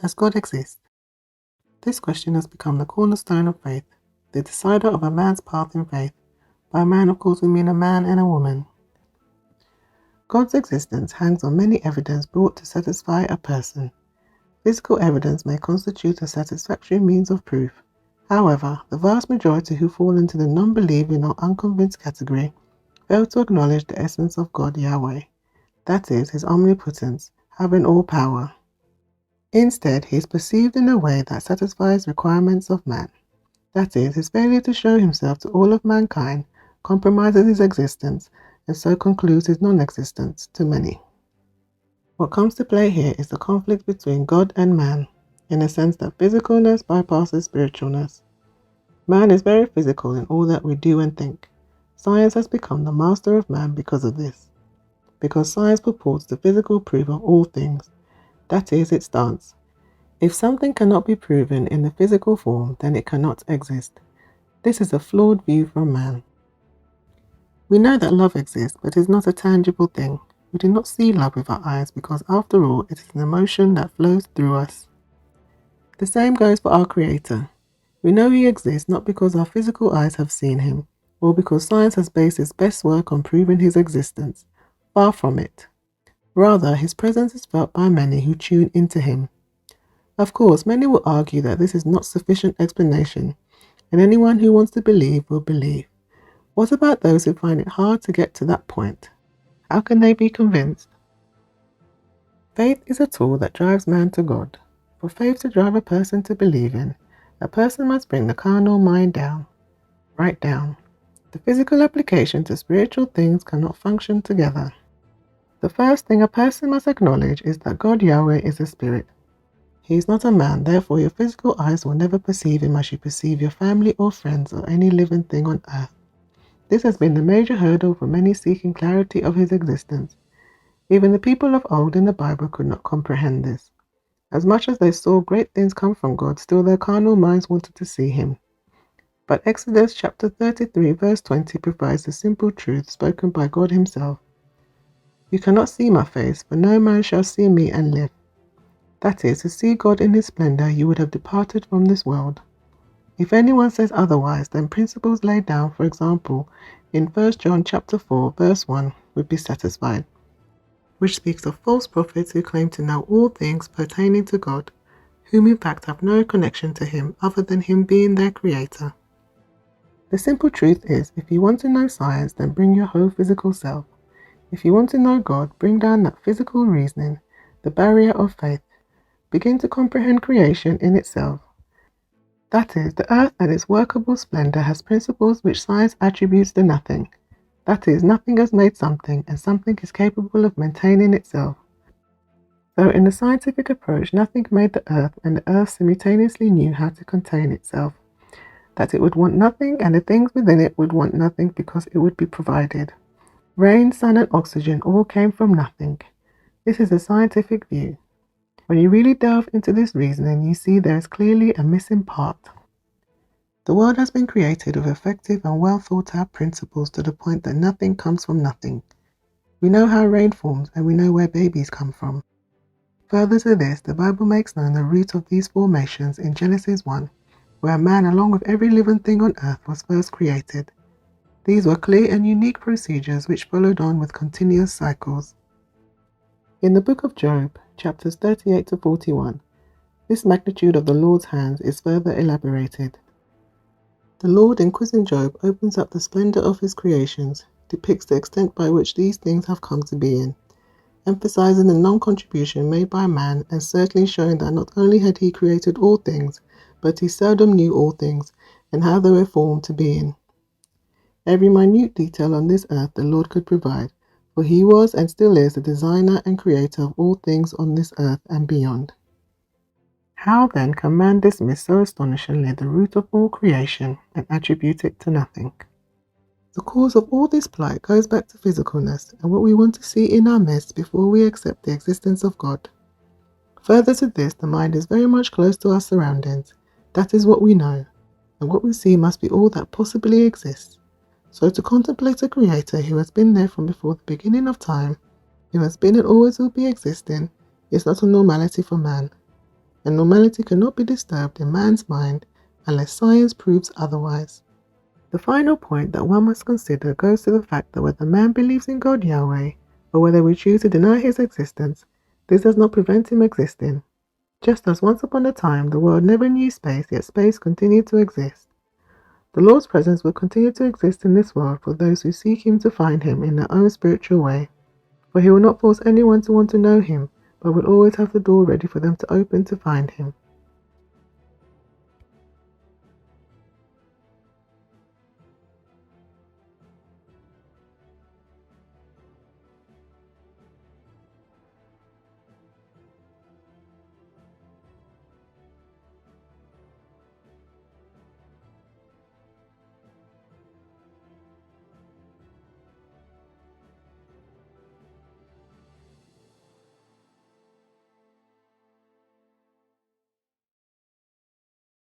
Does God exist? This question has become the cornerstone of faith, the decider of a man's path in faith. By a man, of course, we mean a man and a woman. God's existence hangs on many evidence brought to satisfy a person. Physical evidence may constitute a satisfactory means of proof. However, the vast majority who fall into the non-believing or unconvinced category fail to acknowledge the essence of God Yahweh, that is, his omnipotence, having all power. Instead, he is perceived in a way that satisfies requirements of man. That is, his failure to show himself to all of mankind compromises his existence and so concludes his non-existence to many. What comes to play here is the conflict between God and man, in the sense that physicalness bypasses spiritualness. Man is very physical in all that we do and think. Science has become the master of man because of this. Because science purports the physical proof of all things. That is its stance. If something cannot be proven in the physical form, then it cannot exist. This is a flawed view from man. We know that love exists, but is not a tangible thing. We do not see love with our eyes because, after all, it is an emotion that flows through us. The same goes for our Creator. We know He exists not because our physical eyes have seen Him, or because science has based its best work on proving His existence. Far from it. Rather, His presence is felt by many who tune into Him. Of course, many will argue that this is not sufficient explanation, and anyone who wants to believe will believe. What about those who find it hard to get to that point? How can they be convinced? Faith is a tool that drives man to God. For faith to drive a person to believe in, a person must bring the carnal mind down, right down. The physical application to spiritual things cannot function together. The first thing a person must acknowledge is that God Yahweh is a spirit. He is not a man, therefore your physical eyes will never perceive him as you perceive your family or friends or any living thing on earth. This has been the major hurdle for many seeking clarity of his existence. Even the people of old in the Bible could not comprehend this. As much as they saw great things come from God, still their carnal minds wanted to see him. But Exodus chapter 33 verse 20 provides the simple truth spoken by God himself. You cannot see my face, for no man shall see me and live. That is, to see God in his splendor, you would have departed from this world. If anyone says otherwise, then principles laid down, for example, in 1 John chapter 4 verse 1 would be satisfied, which speaks of false prophets who claim to know all things pertaining to God, whom in fact have no connection to him other than him being their creator. The simple truth is, if you want to know science, then bring your whole physical self. If you want to know God, bring down that physical reasoning, the barrier of faith. Begin to comprehend creation in itself. That is, the earth and its workable splendor has principles which science attributes to nothing. That is, nothing has made something, and something is capable of maintaining itself. So in the scientific approach, nothing made the earth, and the earth simultaneously knew how to contain itself. That it would want nothing, and the things within it would want nothing because it would be provided. Rain, sun, and oxygen all came from nothing. This is a scientific view. When you really delve into this reasoning, you see there is clearly a missing part. The world has been created with effective and well thought out principles to the point that nothing comes from nothing. We know how rain forms and we know where babies come from. Further to this, the Bible makes known the root of these formations in Genesis 1, where man along with every living thing on earth was first created. These were clear and unique procedures which followed on with continuous cycles. In the book of Job, chapters 38 to 41, this magnitude of the Lord's hands is further elaborated. The Lord in quizzing Job opens up the splendor of his creations, depicts the extent by which these things have come to be in, emphasizing the non-contribution made by man and certainly showing that not only had he created all things, but he seldom knew all things and how they were formed to be in. Every minute detail on this earth the Lord could provide, for he was and still is the designer and creator of all things on this earth and beyond. How then can man dismiss so astonishingly the root of all creation and attribute it to nothing? The cause of all this plight goes back to physicalness and what we want to see in our midst before we accept the existence of God. Further to this, the mind is very much close to our surroundings. That is what we know, and what we see must be all that possibly exists. So to contemplate a creator who has been there from before the beginning of time, who has been and always will be existing, is not a normality for man. and normality cannot be disturbed in man's mind unless science proves otherwise. The final point that one must consider goes to the fact that whether man believes in God Yahweh, or whether we choose to deny his existence, this does not prevent him existing. Just as once upon a time the world never knew space, yet space continued to exist. The Lord's presence will continue to exist in this world for those who seek him to find him in their own spiritual way. For he will not force anyone to want to know him, but will always have the door ready for them to open to find him.